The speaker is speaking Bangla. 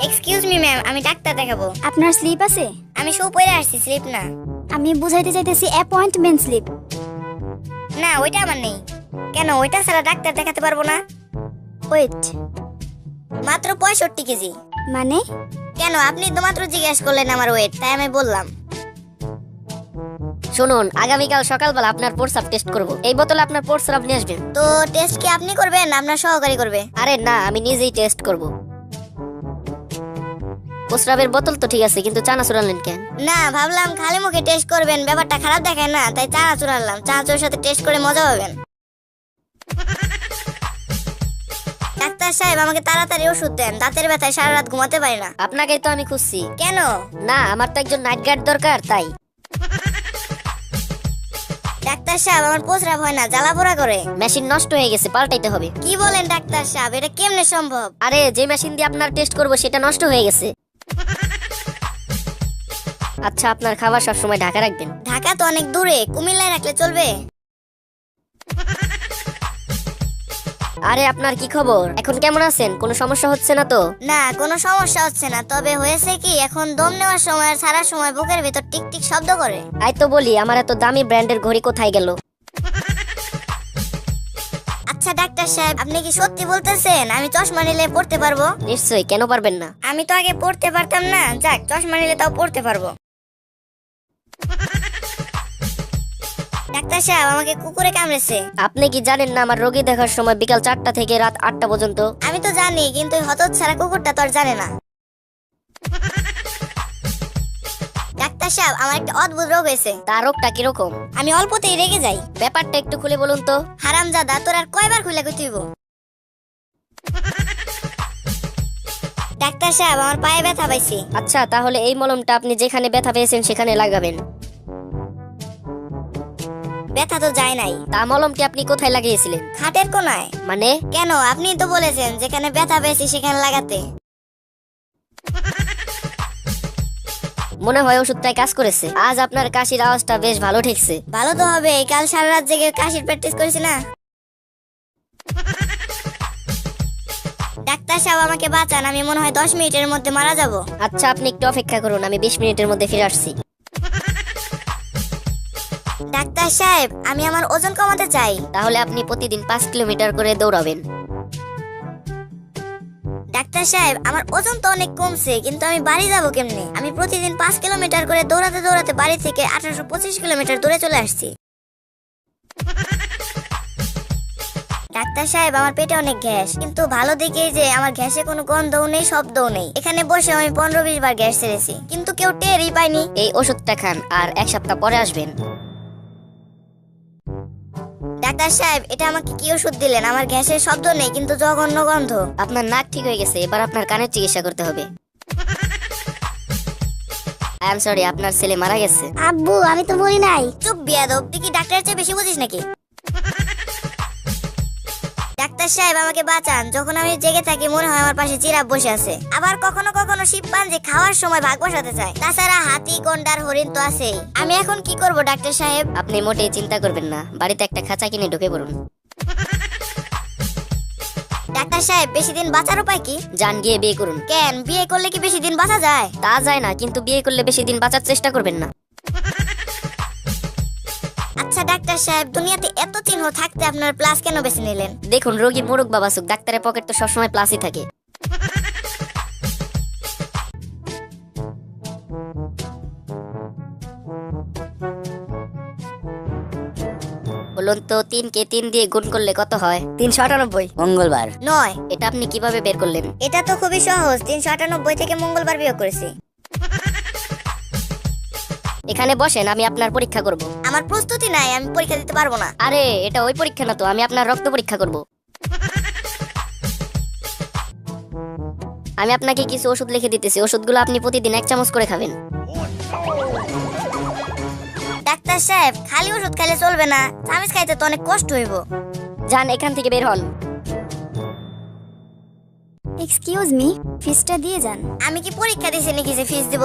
এক্সকিউজ মি ম্যাম, আমি ডাক্তার দেখাবো। আপনার স্লিপ আছে? আমি শু পরে আসছি, স্লিপ না। আমি বুঝাইতে চাইতেছি অ্যাপয়েন্টমেন্ট স্লিপ। না, ওইটা আমার নেই। কেন, ওইটা ছাড়া ডাক্তার দেখাতে পারবো না? ওয়েট, মাত্র 65 কেজি। মানে? কেন, আপনি তো মাত্র জিজ্ঞেস করলেন আমার ওয়েট, তাই আমি বললাম। শুনুন, আগামীকাল সকালবেলা আপনার প্রস্রাব টেস্ট করব। এই বোতলে আপনার প্রস্রাব নিয়ে আসবেন। তো টেস্ট কি আপনি করবেন, আপনার সহকারী করবে? আরে না, আমি নিজেই টেস্ট করব। প্রস্রাবের বোতল তো ঠিক আছে, কিন্তু চানাচুর আনলেন কেন? না, ভাবলাম খালি মুখে টেস্ট করবেন, ব্যাপারটা খারাপ দেখায় না, তাই চানাচুর আনলাম। চানাচুরের সাথে টেস্ট করে মজা পাবেন। ডাক্তার সাহেব, আমাকে তাড়াতাড়ি ওষুধ দেন, দাঁতের ব্যথায় সারা রাত ঘুমাতে পারি না। আপনাকেই তো আমি খুঁজছি। কেন? না, আমার তো একজন নাইট গার্ড দরকার, তাই। ডাক্তার সাহেব, আমার প্রস্রাব হয় না, জ্বালা পোড়া করে। মেশিন নষ্ট হয়ে গেছে, পাল্টাইতে হবে। কি বলেন ডাক্তার সাহেব, এটা কেমনে সম্ভব? আরে, যে মেশিন দিয়ে আপনার টেস্ট করব সেটা নষ্ট হয়ে গেছে। আচ্ছা, আপনার খাবার সবসময় ঢাকা রাখবেন। ঢাকা তো অনেক দূরে, কুমিল্লায় রাখলে চলবে? আরে, আপনার কি খবর? এখন কেমন আছেন? কোনো সমস্যা হচ্ছে না তো? না, কোনো সমস্যা হচ্ছে না, তবে হয়েছে কি, এখন দম নেওয়ার সময় আর ছাড়ার সময় বুকের ভিতর টিক টিক শব্দ করে। তাই তো বলি, আমার এত দামি ব্র্যান্ডের ঘড়ি কোথায় গেল? আচ্ছা ডাক্তার সাহেব, আপনি কি সত্যি বলতেছেন আমি চশমা নিলে পড়তে পারবো? নিশ্চয়ই, কেন পারবেন না? আমি তো আগে পড়তে পারতাম না, যাক, চশমা নিলে তাও পড়তে পারবো। ডাক্তার সাহেব, আমাকে কুকুরে কামড়েছে। আপনি কি জানেন না, আমার রোগী দেখার সময় বিকাল 4টা থেকে রাত 8টা পর্যন্ত? আমি তো জানি, কিন্তু হতচ্ছাড়া কুকুরটা তো আর জানে না। ডাক্তার সাহেব, আমার একটা অদ্ভুত রোগ হয়েছে। তার রোগটা কিরকম? আমি অল্পতেই রেগে যাই। ব্যাপারটা একটু খুলে বলুন তো। হারামজাদা, তোর আর কয়বার খুলে কইতে হইব? ডাক্তার সাহেব, আমার পায়ে ব্যথা পাইছি। আচ্ছা, তাহলে এই মলমটা আপনি যেখানে ব্যথা পেয়েছেন সেখানে লাগাবেন। ব্যথা তো যায় নাই। তা মলমটি আপনি কোথায় লাগিয়েছিলেন? খাটের কোনায়। মানে? কেন, আপনি তো বলেছেন যেখানে ব্যথা পেয়েছি সেখানে লাগাতে। মনে হয় ওষুধটাই কাজ করেছে। আজ আপনার কাশির আওয়াজটা বেশ ভালো ঠেকছে। ভালো তো হবে, কাল সারা রাত জেগে কাশির প্র্যাকটিস করেছি না। ডাক্তার সাহেব, আমাকে বাঁচান, আমি মনে হয় 10 মিনিটের মধ্যে মারা যাব। আচ্ছা, আপনি একটু অপেক্ষা করুন, আমি 20 মিনিটের মধ্যে ফিরে আসছি। ডাক্তার সাহেব, আমি আমার ওজন কমাতে চাই। তাহলে আপনি প্রতিদিন 5 কিলোমিটার করে দৌড়াবেন। ডাক্তার সাহেব, আমার ওজন তো অনেক কমছে, কিন্তু আমি বাড়ি যাব কেমনে? আমি প্রতিদিন 5 কিলোমিটার করে দৌড়াতে দৌড়াতে বাড়ি থেকে 1825 কিলোমিটার দূরে চলে আসছি। ডাক্তার সাহেব, আমার পেটে অনেক গ্যাস, কিন্তু ভালো দিকে যে আমার গ্যাসে কোনো গন্ধও নেই, শব্দও নেই। এখানে বসে আমি 15-20 বার গ্যাস ছেড়েছি, কিন্তু কেউ টেরই পায়নি। এই ওষুধটা খান, আর 1 সপ্তাহ পরে আসবেন। ডাক্তার সাহেব, এটা আমাকে কি ওষুধ দিলেন? আমার গ্যাসের শব্দ নেই, কিন্তু জঘন্য গন্ধ। আপনার নাক ঠিক হয়ে গেছে, এবার আপনার কানের চিকিৎসা করতে হবে। আই এম সরি, আপনার ছেলে মারা গেছে। আব্বু, আমি তো মরি নাই। চুপ বিয়াদব, তুই কি ডাক্তারের চেয়ে বেশি বুঝিস নাকি? ডাক্তার সাহেব, আমাকে বাঁচান, যখন আমি জেগে থাকি মনে হয় আমার পাশে জিরাফ বসে আছে। আবার কখনো কখনো শিম্পাঞ্জি খাওয়ার সময় ভাগ বসাতে চায়। তাছাড়া হাতি, গন্ডার, হরিণ তো আছেই। আমি এখন কি করব ডাক্তার সাহেব? আপনি মোটেই চিন্তা করবেন না, বাড়িতে একটা খাঁচা কিনে ঢুকে পড়ুন। ডাক্তার সাহেব, বেশি দিন বাঁচার উপায় কি? যান, গিয়ে বিয়ে করুন। কেন, বিয়ে করলে কি বেশি দিন বাঁচা যায়? তা যায় না, কিন্তু বিয়ে করলে বেশি দিন বাঁচার চেষ্টা করবেন না। আচ্ছা ডাক্তার সাহেব, দুনিয়াতে এত চিহ্ন থাকতে আপনার প্লাস কেন বেছে নিলেন? দেখুন, রোগী মোরগ বাবাসুক, ডাক্তারের পকেট তো সবসময় প্লাসই থাকে। বলুন তো, 3 কে 3 দিয়ে গুণ করলে কত হয়? 398। মঙ্গলবার। 9। এটা আপনি কিভাবে বের করলেন? এটা তো খুবই সহজ, 398 থেকে মঙ্গলবার বিয়োগ করেছি। এখানে বসেন, আমি আপনার পরীক্ষা করব। আমার প্রস্তুতি নাই, আমি পরীক্ষা দিতে পারবো না। আরে, এটা ওই পরীক্ষা না তো, আমি আপনার রক্ত পরীক্ষা করব। আমি আপনাকে কিছু ওষুধ লিখে দিতেছি, ওষুধগুলো আপনি প্রতিদিন 1 চামচ করে খাবেন। ডাক্তার সাহেব, খালি ওষুধ খাইলে চলবে না, চামিচ খাইতে তো অনেক কষ্ট হইব। যান, এখান থেকে বের হন। এক্সকিউজ মি, ফিসটা দিয়ে যান। আমি কি পরীক্ষা দিছি নাকি যে ফিস দিব?